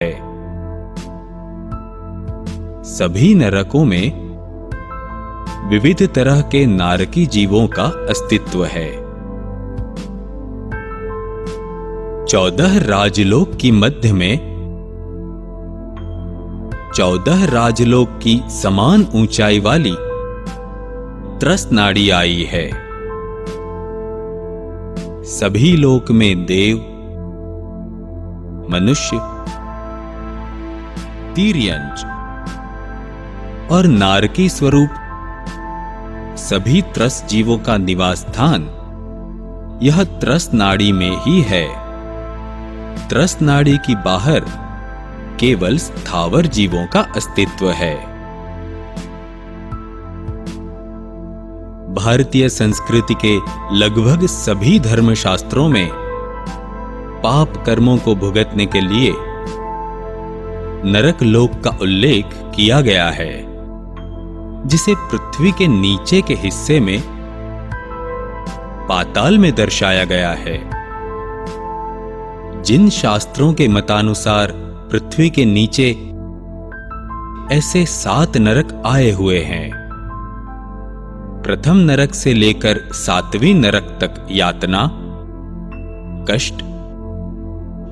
है। सभी नरकों में विविध तरह के नारकी जीवों का अस्तित्व है। 14 राजलोक की मध्य में 14 राजलोक की समान ऊंचाई वाली त्रस्त नाड़ी आई है। सभी लोक में देव, मनुष्य, तिर्यंच और नारकी स्वरूप सभी त्रस्त जीवों का निवास स्थान यह त्रस्त नाड़ी में ही है। त्रस्त नाड़ी की बाहर केवल स्थावर जीवों का अस्तित्व है। भारतीय संस्कृति के लगभग सभी धर्मशास्त्रों में पाप कर्मों को भुगतने के लिए नरक लोक का उल्लेख किया गया है, जिसे पृथ्वी के नीचे के हिस्से में पाताल में दर्शाया गया है। जिन शास्त्रों के मतानुसार पृथ्वी के नीचे ऐसे 7 नरक आए हुए हैं। प्रथम नरक से लेकर 7वीं नरक तक यातना, कष्ट,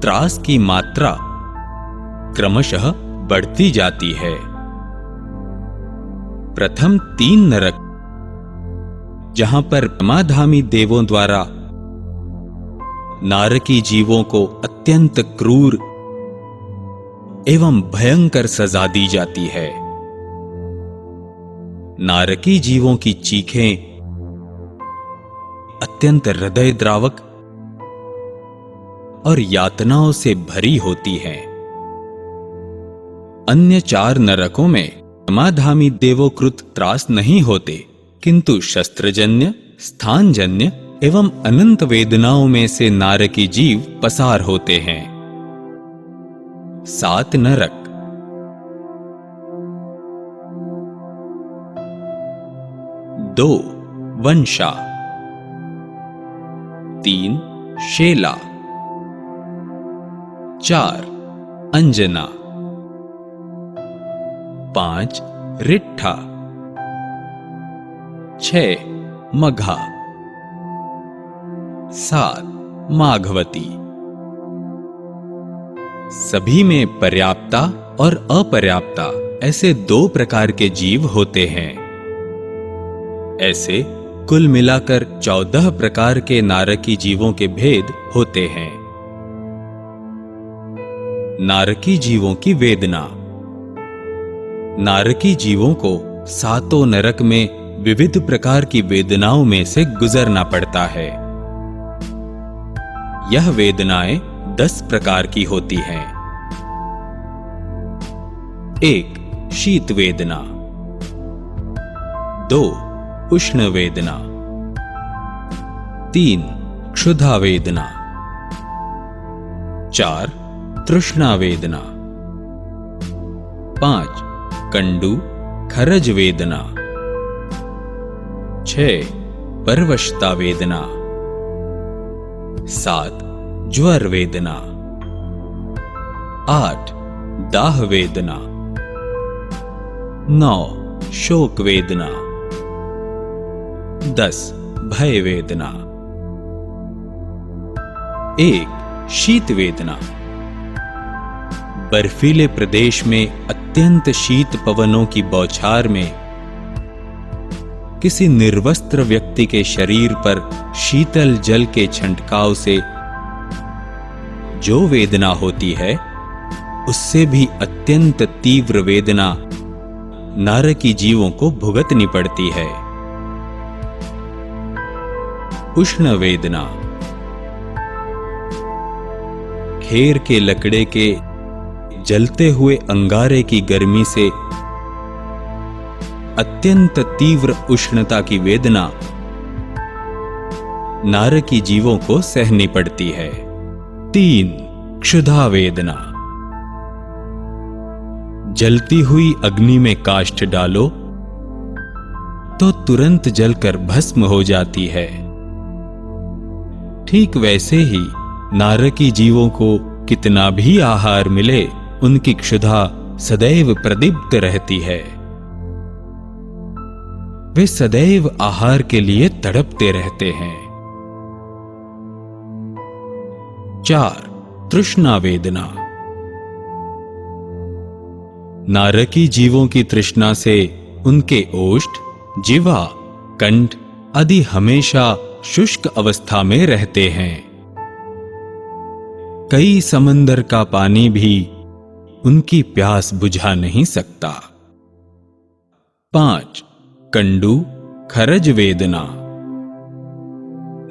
त्रास की मात्रा क्रमशः बढ़ती जाती है। प्रथम 3 नरक, जहां पर परमाधामी देवों द्वारा नारकी जीवों को अत्यंत क्रूर एवं भयंकर सजा दी जाती है। नारकी जीवों की चीखें अत्यंत हृदयद्रावक और यातनाओं से भरी होती हैं। अन्य 4 नरकों में परमाधामी देवोकृत त्रास नहीं होते, किंतु शस्त्रजन्य, स्थानजन्य एवं अनंत वेदनाओं में से नारकी जीव पसार होते हैं। 7 नरक। 2 वंशा, 3 शेला, 4 अंजना, 5 रिट्ठा, 6 मघा, 7 माघवती। सभी में पर्याप्ता और अपर्याप्ता ऐसे 2 प्रकार के जीव होते हैं। ऐसे कुल मिलाकर 14 प्रकार के नारकी जीवों के भेद होते हैं। नारकी जीवों की वेदना। नारकी जीवों को 7 नरक में विविध प्रकार की वेदनाओं में से गुजरना पड़ता है। यह वेदनाएं 10 प्रकार की होती हैं। 1 शीत वेदना, 2 उष्ण वेदना, 3 क्षुधा वेदना, 4 तृष्णा वेदना, 5 कंडू खरज वेदना, 6 परवशता वेदना, 7 ज्वर वेदना, 8 दाह वेदना, 9 शोक वेदना, 10 भय वेदना। 1 शीत वेदना। बर्फीले प्रदेश में अत्यंत शीत पवनों की बौछार में किसी निर्वस्त्र व्यक्ति के शरीर पर शीतल जल के छंटकाव से जो वेदना होती है, उससे भी अत्यंत तीव्र वेदना नारकी जीवों को भुगतनी पड़ती है। उष्ण वेदना। खेर के लकड़े के जलते हुए अंगारे की गर्मी से अत्यंत तीव्र उष्णता की वेदना नारकी जीवों को सहनी पड़ती है। 3 क्षुधा वेदना। जलती हुई अग्नि में काष्ठ डालो तो तुरंत जलकर भस्म हो जाती है। ठीक वैसे ही नारकी जीवों को कितना भी आहार मिले उनकी क्षुधा सदैव प्रदीप्त रहती है। वे सदैव आहार के लिए तड़पते रहते हैं। 4. तृष्णा वेदना। नारकी जीवों की तृष्णा से उनके ओष्ठ, जिह्वा, कंठ आदि हमेशा शुष्क अवस्था में रहते हैं। कई समंदर का पानी भी उनकी प्यास बुझा नहीं सकता। 5. कंडू खरज वेदना।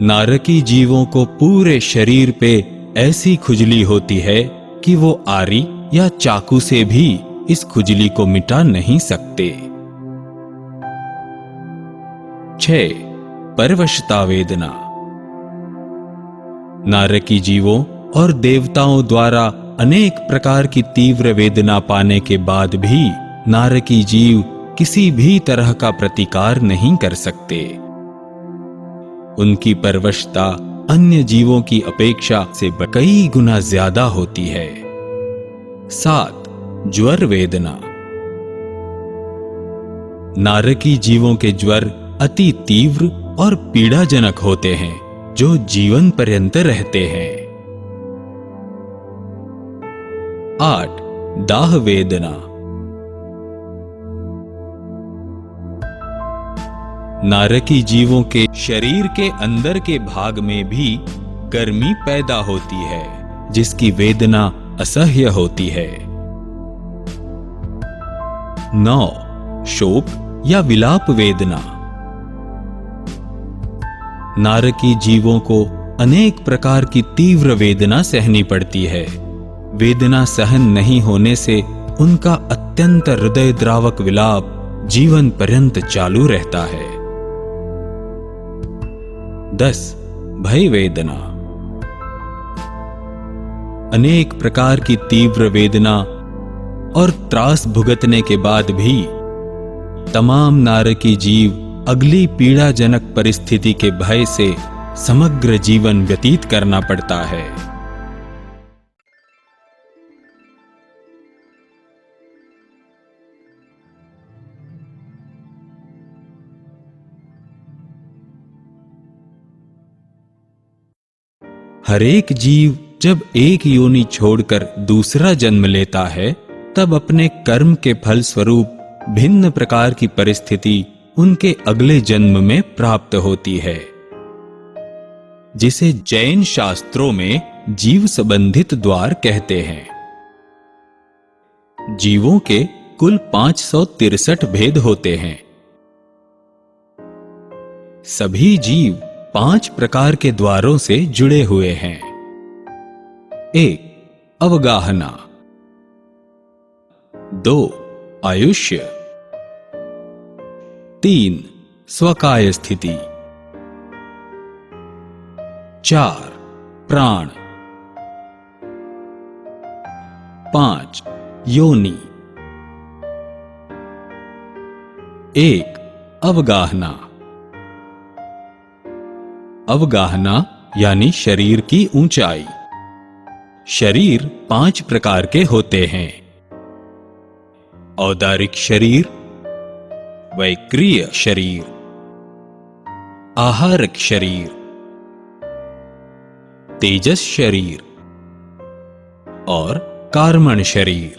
नारकी जीवों को पूरे शरीर पे ऐसी खुजली होती है कि वो आरी या चाकू से भी इस खुजली को मिटा नहीं सकते। 6. परवशता वेदना। नारकी जीवों और देवताओं द्वारा अनेक प्रकार की तीव्र वेदना पाने के बाद भी नारकी जीव किसी भी तरह का प्रतिकार नहीं कर सकते। उनकी परवशता अन्य जीवों की अपेक्षा से कई गुना ज्यादा होती है। 7. ज्वर वेदना। नारकी जीवों के ज्वर अति तीव्र और पीड़ाजनक होते हैं, जो जीवन पर्यंत रहते हैं। 8. दाह वेदना। नारकी जीवों के शरीर के अंदर के भाग में भी गर्मी पैदा होती है, जिसकी वेदना असह्य होती है। 9. शोक या विलाप वेदना। नारकी जीवों को अनेक प्रकार की तीव्र वेदना सहनी पड़ती है। वेदना सहन नहीं होने से उनका अत्यंत हृदय द्रावक विलाप जीवन पर्यंत चालू रहता है। 10. भय वेदना। अनेक प्रकार की तीव्र वेदना और त्रास भुगतने के बाद भी तमाम नारकी जीव अगली पीड़ाजनक परिस्थिति के भय से समग्र जीवन व्यतीत करना पड़ता है। हरेक जीव जब एक योनि छोड़कर दूसरा जन्म लेता है, तब अपने कर्म के फल स्वरूप भिन्न प्रकार की परिस्थिति उनके अगले जन्म में प्राप्त होती है, जिसे जैन शास्त्रों में जीव संबंधित द्वार कहते हैं। जीवों के कुल 563 भेद होते हैं। सभी जीव 5 प्रकार के द्वारों से जुड़े हुए हैं। 1. अवगाहना। 2. आयुष्य। 3. स्वकाय स्थिति। 4. प्राण। 5. योनि। 1. अवगाहना। अवगाहना यानी शरीर की ऊंचाई। शरीर 5 प्रकार के होते हैं। औदारिक शरीर, वैक्रिय शरीर, आहारक शरीर, तेजस शरीर और कार्मण शरीर।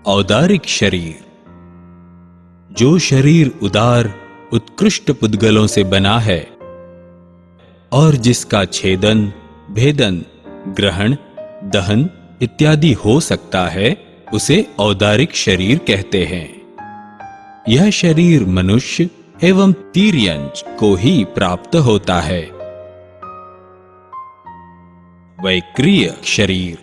औदारिक शरीर, जो शरीर उदार उत्कृष्ट पुद्गलों से बना है और जिसका छेदन, भेदन, ग्रहण, दहन इत्यादि हो सकता है, उसे औदारिक शरीर कहते हैं। यह शरीर मनुष्य एवं तिर्यंच को ही प्राप्त होता है। वैक्रिय शरीर,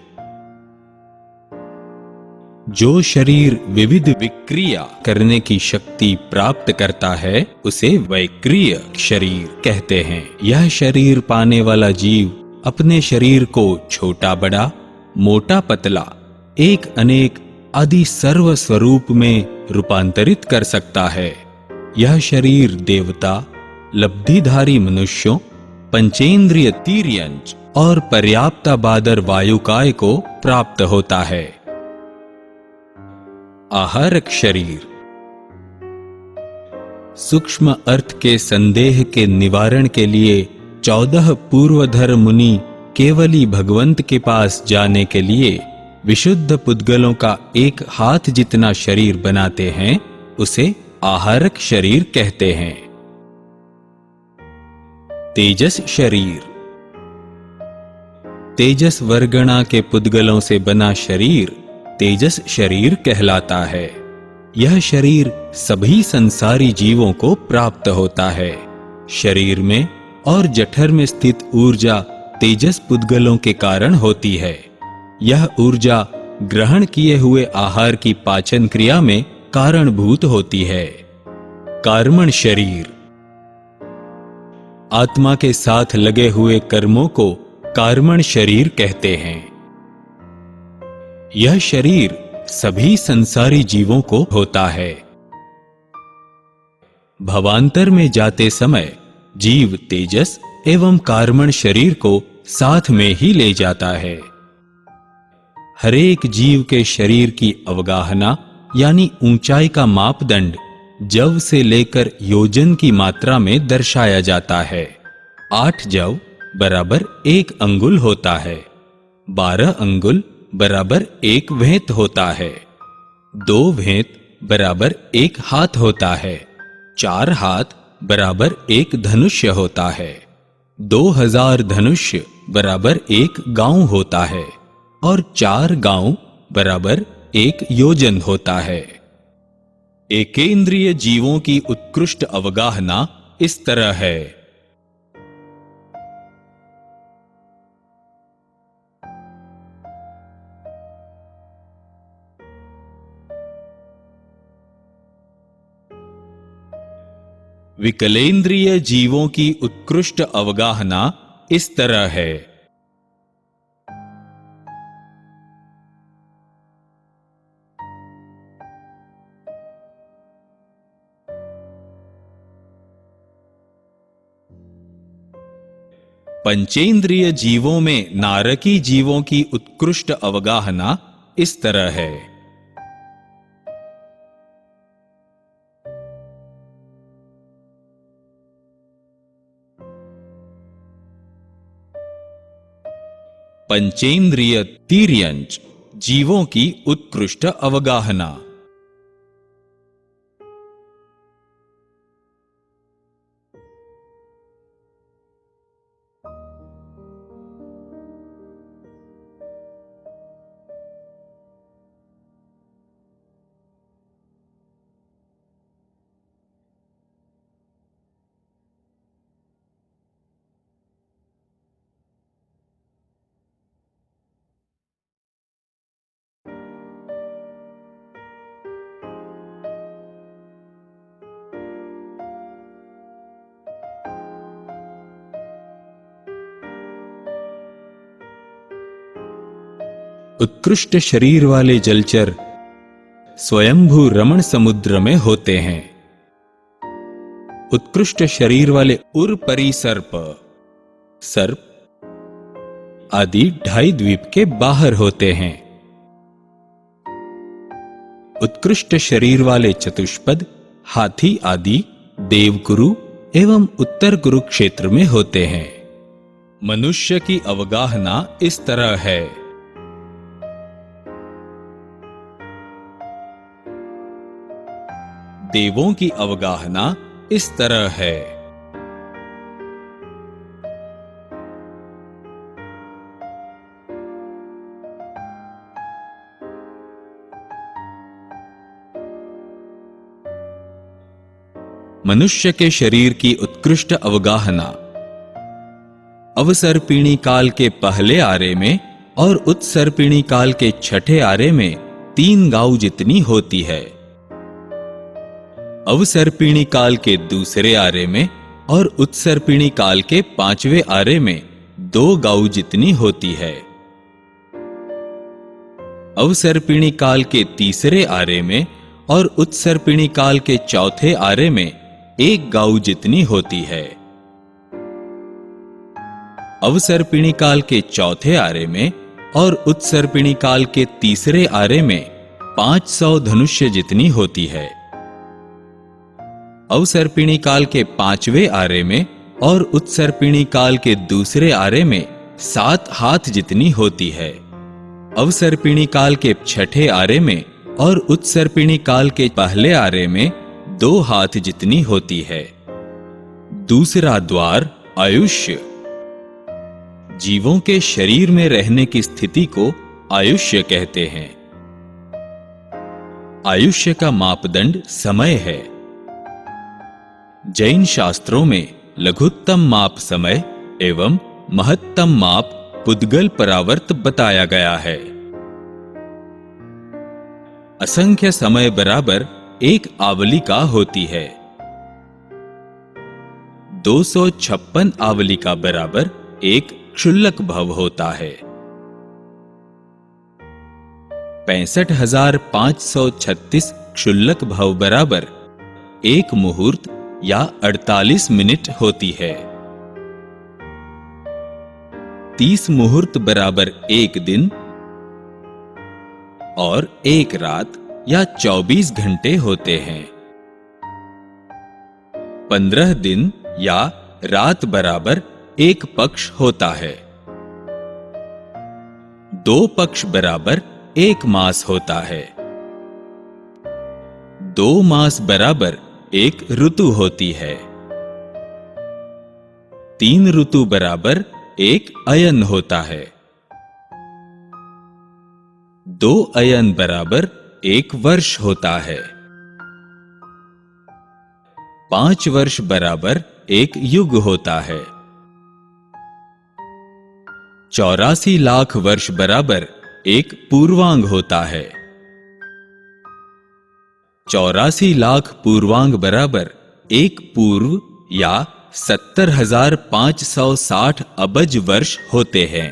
जो शरीर विविध विक्रिया करने की शक्ति प्राप्त करता है, उसे वैक्रिय शरीर कहते हैं। यह शरीर पाने वाला जीव अपने शरीर को छोटा बड़ा, मोटा पतला, एक अनेक आदि सर्व स्वरूप में रूपांतरित कर सकता है। यह शरीर देवता, लब्धिधारी मनुष्यों, पंचेंद्रिय तिर्यंच और पर्याप्ताबादर वायुकाय को प्राप्त होता है। आहारक शरीर। सूक्ष्म अर्थ के संदेह के निवारण के लिए 14 पूर्वधर मुनि केवली भगवंत के पास जाने के लिए विशुद्ध पुद्गलों का एक हाथ जितना शरीर बनाते हैं, उसे आहारक शरीर कहते हैं। तेजस शरीर। तेजस वर्गणा के पुद्गलों से बना शरीर तेजस शरीर कहलाता है। यह शरीर सभी संसारी जीवों को प्राप्त होता है। शरीर में और जठर में स्थित ऊर्जा तेजस पुद्गलों के कारण होती है। यह ऊर्जा ग्रहण किए हुए आहार की पाचन क्रिया में कारणभूत होती है। कर्मण शरीर। आत्मा के साथ लगे हुए कर्मों को कर्मण शरीर कहते हैं। यह शरीर सभी संसारी जीवों को होता है। भवांतर में जाते समय जीव तेजस एवं कर्मण शरीर को साथ में ही ले जाता है। हरेक जीव के शरीर की अवगाहना यानी ऊंचाई का मापदंड जव से लेकर योजन की मात्रा में दर्शाया जाता है। 8 जव बराबर 1 अंगुल होता है। 12 अंगुल बराबर 1 भेंत होता है। 2 भेंत बराबर 1 हाथ होता है। 4 हाथ बराबर 1 धनुष्य होता है। 2000 धनुष्य बराबर 1 गांव होता है और 4 गांव बराबर 1 योजन होता है। एकेंद्रिय जीवों की उत्कृष्ट अवगाहना इस तरह है। विकलेंद्रिय जीवों की उत्कृष्ट अवगाहना इस तरह है। पंचेंद्रिय जीवों में नारकी जीवों की उत्कृष्ट अवगाहना इस तरह है। पंचेंद्रिय तिर्यंच जीवों की उत्कृष्ट अवगाहना। उत्कृष्ट शरीर वाले जलचर स्वयंभू रमण समुद्र में होते हैं। उत्कृष्ट शरीर वाले उरपरी सर्प आदि 2.5 द्वीप के बाहर होते हैं। उत्कृष्ट शरीर वाले चतुष्पद हाथी आदि देवकुरु एवं उत्तर कुरुक्षेत्र में होते हैं। मनुष्य की अवगाहना इस तरह है। देवों की अवगाहना इस तरह है। मनुष्य के शरीर की उत्कृष्ट अवगाहना अवसर्पिणी काल के पहले आरे में और उत्सर्पिणी काल के छठे आरे में 3 गांव जितनी होती है। अवसर्पिणी काल के दूसरे आरे में और उत्सर्पिणी काल के 5वें आरे में 2 गांव जितनी होती है। अवसर्पिणी काल के तीसरे आरे में और उत्सर्पिणी काल के चौथे आरे में 1 गांव जितनी होती है। अवसर्पिणी काल के चौथे आरे में और उत्सर्पिणी काल के तीसरे आरे में 500 धनुष्य जितनी होती है। अवसर्पिणी काल के 5वें आरे में और उत्सर्पिणी काल के दूसरे आरे में 7 हाथ जितनी होती है। अवसर्पिणी काल के 6ठे आरे में और उत्सर्पिणी काल के पहले आरे में 2 हाथ जितनी होती है। दूसरा द्वार आयुष्य। जीवों के शरीर में रहने की स्थिति को आयुष्य कहते हैं। आयुष्य का मापदंड समय है। जैन शास्त्रों में लघुत्तम माप समय एवं महत्तम माप पुद्गल परावर्त बताया गया है। असंख्य समय बराबर एक आवलिका होती है। 256 आवलिका बराबर एक क्षुल्लक भव होता है। 65,536 क्षुल्लक भव बराबर एक मुहूर्त या 48 मिनट होती है। 30 मुहूर्त बराबर एक दिन और एक रात या 24 घंटे होते हैं। 15 दिन या रात बराबर एक पक्ष होता है। 2 पक्ष बराबर एक मास होता है। 2 मास बराबर एक ऋतु होती है। 3 ऋतु बराबर एक अयन होता है। 2 अयन बराबर एक वर्ष होता है। 5 वर्ष बराबर एक युग होता है। 84 लाख वर्ष बराबर एक पूर्वांग होता है। 84 लाख पूर्वांग बराबर एक पूर्व या 70,560 अबज वर्ष होते हैं।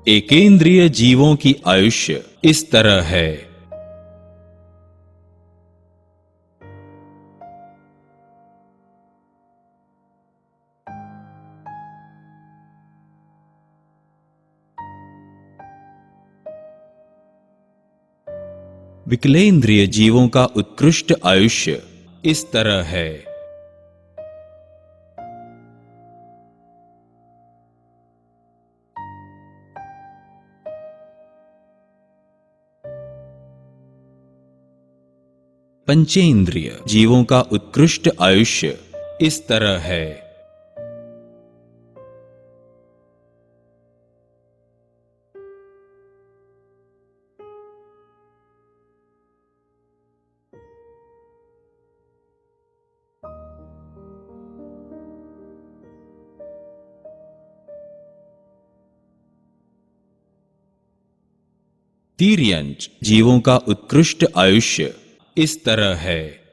एकेंद्रिय जीवों की आयुष्य इस तरह है। विकलेंद्रिय जीवों का उत्कृष्ट आयुष्य इस तरह है। पंचेंद्रिय जीवों का उत्कृष्ट आयुष्य इस तरह है। तिर्यंच जीवों का उत्कृष्ट आयुष्य इस तरह है।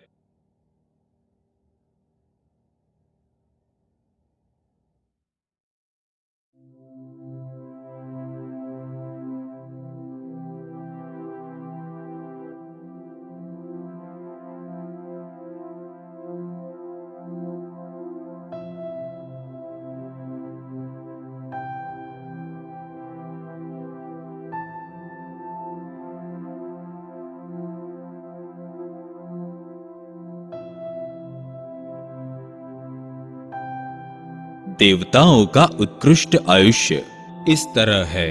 देवताओं का उत्कृष्ट आयुष्य इस तरह है।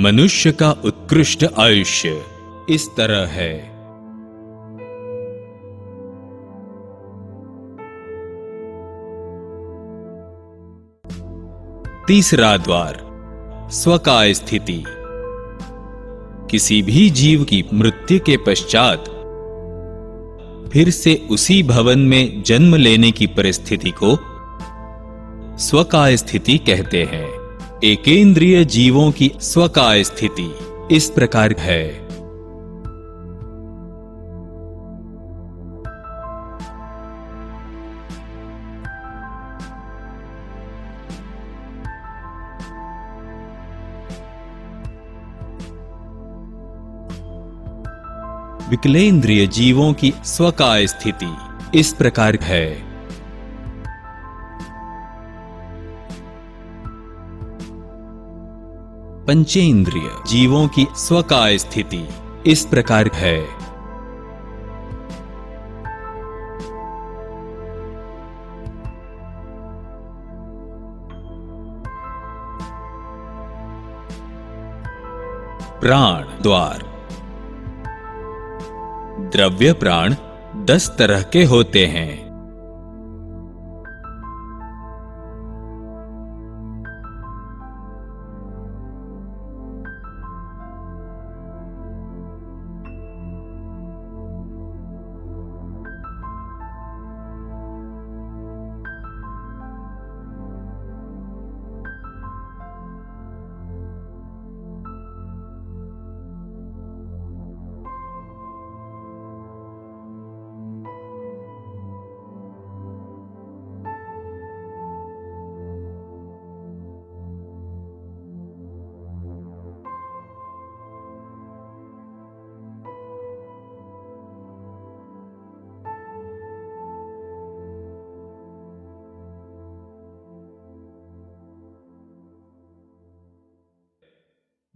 मनुष्य का उत्कृष्ट आयुष्य इस तरह है। तीसरा द्वार स्वकाय स्थिति। किसी भी जीव की मृत्यु के पश्चात फिर से उसी भवन में जन्म लेने की परिस्थिति को स्वकाय स्थिति कहते हैं। एकेंद्रिय जीवों की स्वकाय स्थिति इस प्रकार है। विकलेंद्रिय जीवों की स्वकाय स्थिति इस प्रकार है। पंचेंद्रिय जीवों की स्वकाय स्थिति इस प्रकार है। प्राण द्वार। द्रव्य प्राण 10 तरह के होते हैं।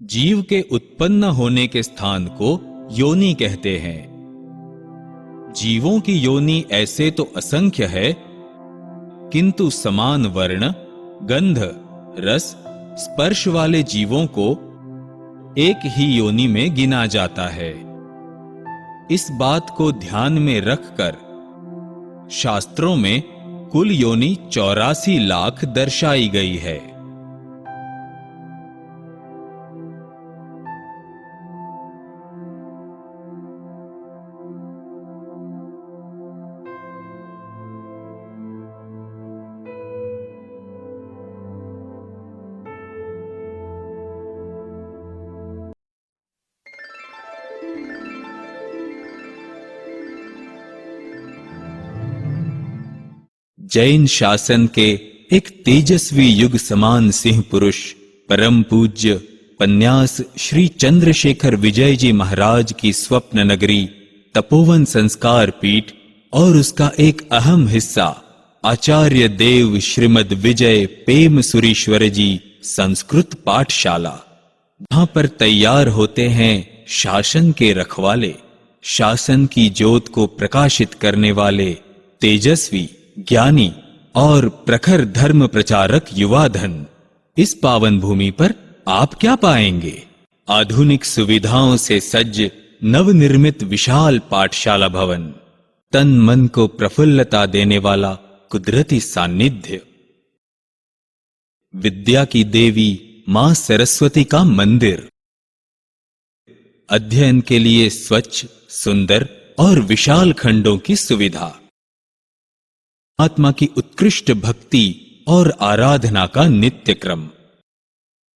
जीव के उत्पन्न होने के स्थान को योनि कहते हैं। जीवों की योनि ऐसे तो असंख्य है, किंतु समान वर्ण, गंध, रस, स्पर्श वाले जीवों को एक ही योनि में गिना जाता है। इस बात को ध्यान में रखकर शास्त्रों में कुल योनि 84 लाख दर्शाई गई है। जैन शासन के एक तेजस्वी युग समान सिंह पुरुष परम पूज्य पन्यास श्री चंद्रशेखर विजय जी महाराज की स्वप्न नगरी तपोवन संस्कार पीठ और उसका एक अहम हिस्सा आचार्य देव श्रीमद विजय पेम सुरीश्वर जी संस्कृत पाठशाला, जहां पर तैयार होते हैं शासन के रखवाले, शासन की ज्योत को प्रकाशित करने वाले तेजस्वी, ज्ञानी और प्रखर धर्म प्रचारक युवा धन। इस पावन भूमि पर आप क्या पाएंगे? आधुनिक सुविधाओं से सज्ज नवनिर्मित विशाल पाठशाला भवन, तन मन को प्रफुल्लता देने वाला कुदरती सानिध्य, विद्या की देवी मां सरस्वती का मंदिर, अध्ययन के लिए स्वच्छ, सुंदर और विशाल खंडों की सुविधा, आत्मा की उत्कृष्ट भक्ति और आराधना का नित्य क्रम,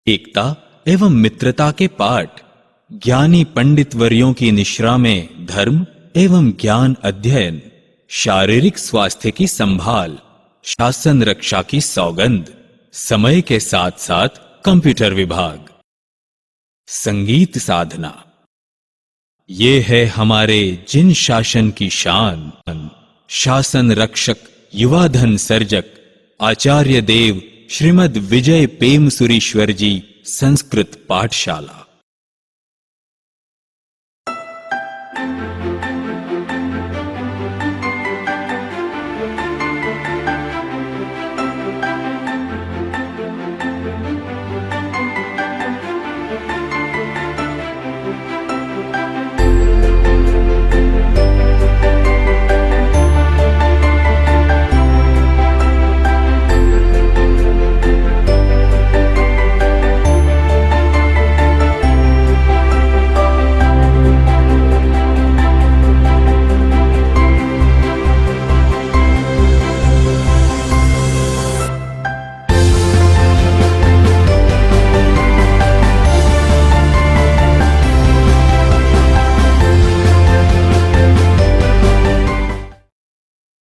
एकता एवं मित्रता के पाठ, ज्ञानी पंडित वर्यों की निश्रा में धर्म एवं ज्ञान अध्ययन, शारीरिक स्वास्थ्य की संभाल, शासन रक्षा की सौगंध, समय के साथ साथ कंप्यूटर विभाग, संगीत साधना, ये है हमारे जिन शासन की शान। शासन रक्षक, युवा धन सर्जक आचार्य देव श्रीमद विजय पेम सुरीश्वर जी संस्कृत पाठशाला।